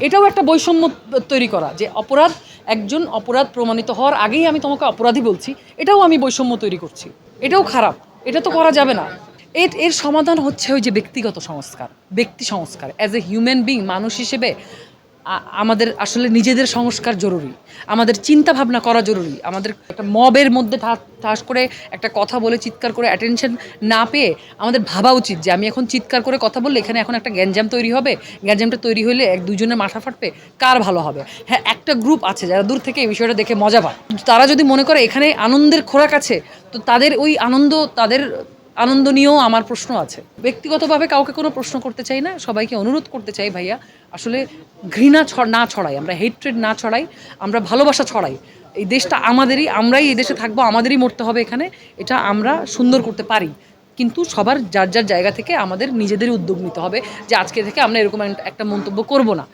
এটাও একটা বৈষম্য তৈরি করা যে অপরাধ একজন অপরাধ প্রমাণিত হওয়ার আগেই আমি তোমাকে অপরাধী বলছি, এটাও আমি বৈষম্য তৈরি করছি। এটাও খারাপ, এটা তো করা যাবে না। এর সমাধান হচ্ছে ওই যে ব্যক্তিগত সংস্কার, ব্যক্তি সংস্কার। অ্যাজ এ হিউম্যান বিং, মানুষ হিসেবে আমাদের আসলে নিজেদের সংস্কার জরুরি, আমাদের চিন্তা ভাবনা করা জরুরি। আমাদের একটা মবের মধ্যে ঠাস করে একটা কথা বলে চিৎকার করে অ্যাটেনশন না পেয়ে আমাদের ভাবা উচিত যে আমি এখন চিৎকার করে কথা বললে এখানে এখন একটা গ্যাঞ্জাম তৈরি হবে, গ্যাঞ্জামটা তৈরি হলে দুজনের মাথা ফাটবে, কার ভালো হবে? হ্যাঁ, একটা গ্রুপ আছে যারা দূর থেকে এই বিষয়টা দেখে মজা পায়। তারা যদি মনে করে এখানে আনন্দের খোরাক আছে, তো তাদের ওই আনন্দ নিয়েও আমার প্রশ্ন আছে। ব্যক্তিগতভাবে কাউকে কোনো প্রশ্ন করতে চাই না, সবাইকে অনুরোধ করতে চাই ভাইয়া আসলে ঘৃণা না ছড়াই, আমরা হেট্রেড না ছড়াই, আমরা ভালোবাসা ছড়াই। এই দেশটা আমাদেরই, আমরাই এই দেশে থাকবো, আমাদেরই মরতে হবে এখানে, এটা আমরা সুন্দর করতে পারি। কিন্তু সবার যার যার জায়গা থেকে আমাদের নিজেদেরই উদ্যোগ নিতে হবে যে আজকে থেকে আমরা এরকম একটা মন্তব্য করব না।